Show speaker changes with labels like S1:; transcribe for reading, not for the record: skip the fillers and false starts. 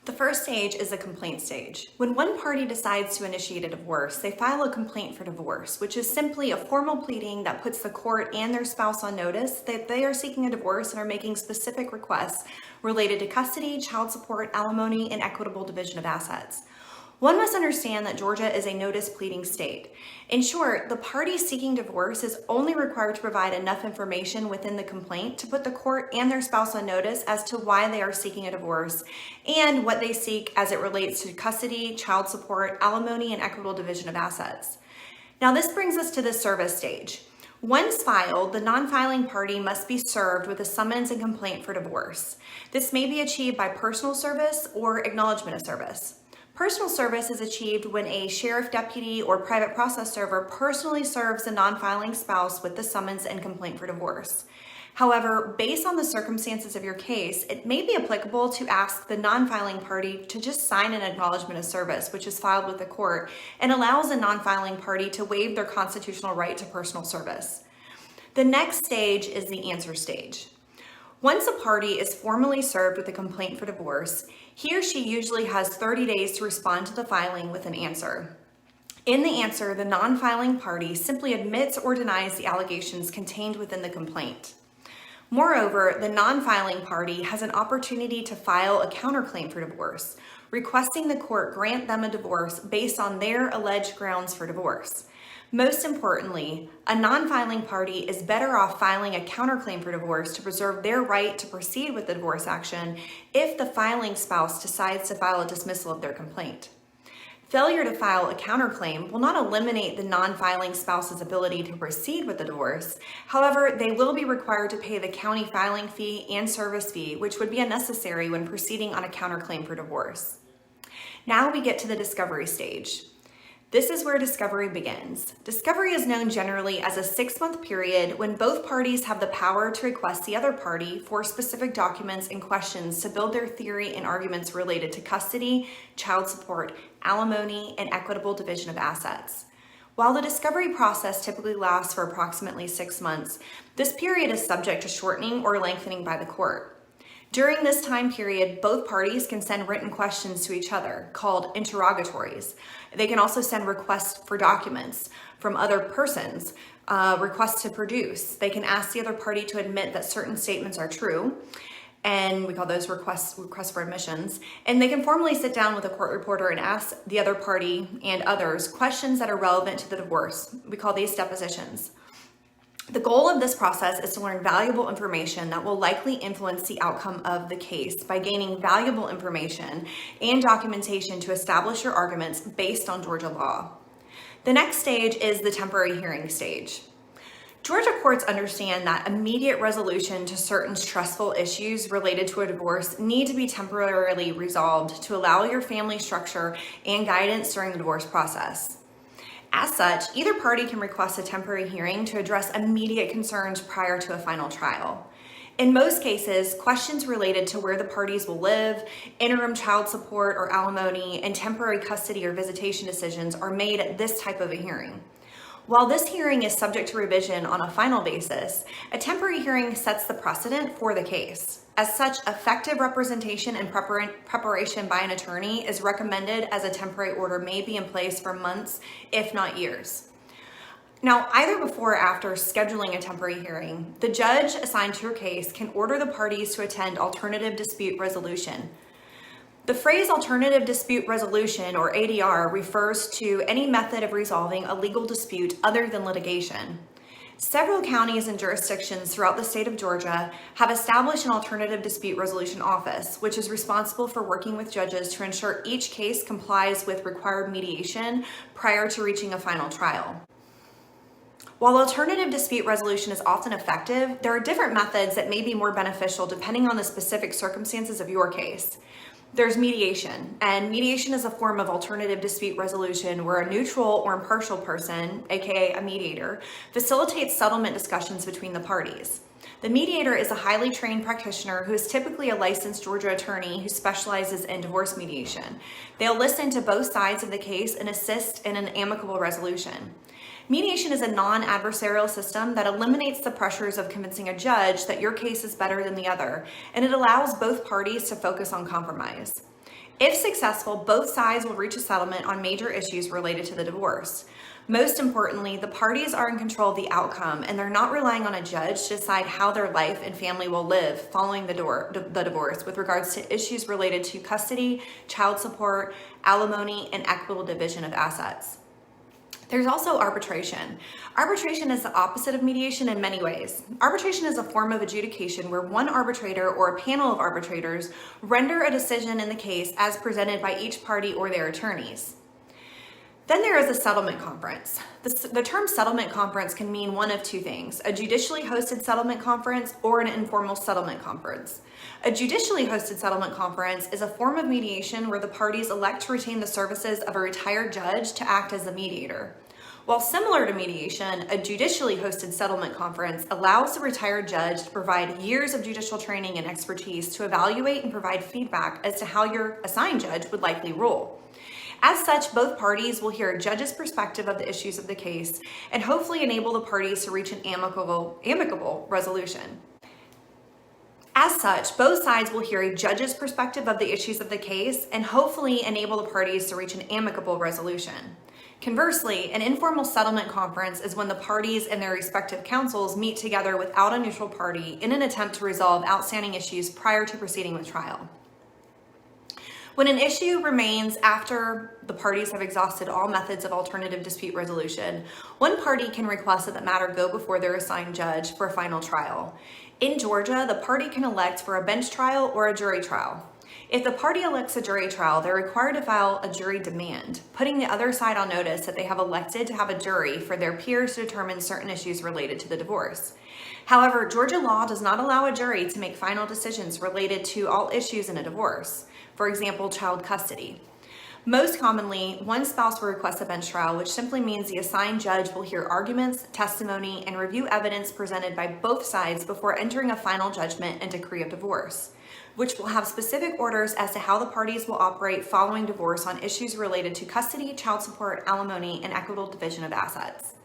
S1: The first stage is the complaint stage. When one party decides to initiate a divorce, they file a complaint for divorce, which is simply a formal pleading that puts the court and their spouse on notice that they are seeking a divorce and are making specific requests related to custody, child support, alimony, and equitable division of assets. One must understand that Georgia is a notice pleading state. In short, the party seeking divorce is only required to provide enough information within the complaint to put the court and their spouse on notice as to why they are seeking a divorce and what they seek as it relates to custody, child support, alimony, and equitable division of assets. Now, this brings us to the service stage. Once filed, the non-filing party must be served with a summons and complaint for divorce. This may be achieved by personal service or acknowledgement of service. Personal service is achieved when a sheriff deputy or private process server personally serves the non-filing spouse with the summons and complaint for divorce. However, based on the circumstances of your case, it may be applicable to ask the non-filing party to just sign an acknowledgement of service, which is filed with the court, and allows a non-filing party to waive their constitutional right to personal service. The next stage is the answer stage. Once a party is formally served with a complaint for divorce, he or she usually has 30 days to respond to the filing with an answer. In the answer, the non-filing party simply admits or denies the allegations contained within the complaint. Moreover, the non-filing party has an opportunity to file a counterclaim for divorce, requesting the court grant them a divorce based on their alleged grounds for divorce. Most importantly, a non-filing party is better off filing a counterclaim for divorce to preserve their right to proceed with the divorce action if the filing spouse decides to file a dismissal of their complaint. Failure to file a counterclaim will not eliminate the non-filing spouse's ability to proceed with the divorce. However, they will be required to pay the county filing fee and service fee, which would be unnecessary when proceeding on a counterclaim for divorce. Now we get to the discovery stage. This is where discovery begins. Discovery is known generally as a 6-month period when both parties have the power to request the other party for specific documents and questions to build their theory and arguments related to custody, child support, alimony, and equitable division of assets. While the discovery process typically lasts for approximately 6 months, this period is subject to shortening or lengthening by the court. During this time period, both parties can send written questions to each other, called interrogatories. They can also send requests for documents from other persons, requests to produce. They can ask the other party to admit that certain statements are true, and we call those requests for admissions. And they can formally sit down with a court reporter and ask the other party and others questions that are relevant to the divorce. We call these depositions. The goal of this process is to learn valuable information that will likely influence the outcome of the case by gaining valuable information and documentation to establish your arguments based on Georgia law. The next stage is the temporary hearing stage. Georgia courts understand that immediate resolution to certain stressful issues related to a divorce need to be temporarily resolved to allow your family structure and guidance during the divorce process. As such, either party can request a temporary hearing to address immediate concerns prior to a final trial. In most cases, questions related to where the parties will live, interim child support or alimony, and temporary custody or visitation decisions are made at this type of a hearing. While this hearing is subject to revision on a final basis, a temporary hearing sets the precedent for the case. As such, effective representation and preparation by an attorney is recommended, as a temporary order may be in place for months, if not years. Now, either before or after scheduling a temporary hearing, the judge assigned to your case can order the parties to attend alternative dispute resolution. The phrase alternative dispute resolution, or ADR, refers to any method of resolving a legal dispute other than litigation. Several counties and jurisdictions throughout the state of Georgia have established an alternative dispute resolution office, which is responsible for working with judges to ensure each case complies with required mediation prior to reaching a final trial. While alternative dispute resolution is often effective, there are different methods that may be more beneficial depending on the specific circumstances of your case. There's mediation, and mediation is a form of alternative dispute resolution where a neutral or impartial person, aka a mediator, facilitates settlement discussions between the parties. The mediator is a highly trained practitioner who is typically a licensed Georgia attorney who specializes in divorce mediation. They'll listen to both sides of the case and assist in an amicable resolution. Mediation is a non-adversarial system that eliminates the pressures of convincing a judge that your case is better than the other, and it allows both parties to focus on compromise. If successful, both sides will reach a settlement on major issues related to the divorce. Most importantly, the parties are in control of the outcome and they're not relying on a judge to decide how their life and family will live following the divorce with regards to issues related to custody, child support, alimony, and equitable division of assets. There's also arbitration. Arbitration is the opposite of mediation in many ways. Arbitration is a form of adjudication where one arbitrator or a panel of arbitrators render a decision in the case as presented by each party or their attorneys. Then there is a settlement conference. The term settlement conference can mean one of two things: a judicially hosted settlement conference or an informal settlement conference. A judicially hosted settlement conference is a form of mediation where the parties elect to retain the services of a retired judge to act as a mediator. While similar to mediation, a judicially hosted settlement conference allows the retired judge to provide years of judicial training and expertise to evaluate and provide feedback as to how your assigned judge would likely rule. As such, both parties will hear a judge's perspective of the issues of the case and hopefully enable the parties to reach an amicable resolution. As such, both sides will hear a judge's perspective of the issues of the case and hopefully enable the parties to reach an amicable resolution. Conversely, an informal settlement conference is when the parties and their respective counsels meet together without a neutral party in an attempt to resolve outstanding issues prior to proceeding with trial. When an issue remains after the parties have exhausted all methods of alternative dispute resolution, one party can request that the matter go before their assigned judge for a final trial. In Georgia, the party can elect for a bench trial or a jury trial. If the party elects a jury trial, they're required to file a jury demand, putting the other side on notice that they have elected to have a jury for their peers to determine certain issues related to the divorce. However, Georgia law does not allow a jury to make final decisions related to all issues in a divorce. For example, child custody. Most commonly, one spouse will request a bench trial, which simply means the assigned judge will hear arguments, testimony, and review evidence presented by both sides before entering a final judgment and decree of divorce, which will have specific orders as to how the parties will operate following divorce on issues related to custody, child support, alimony, and equitable division of assets.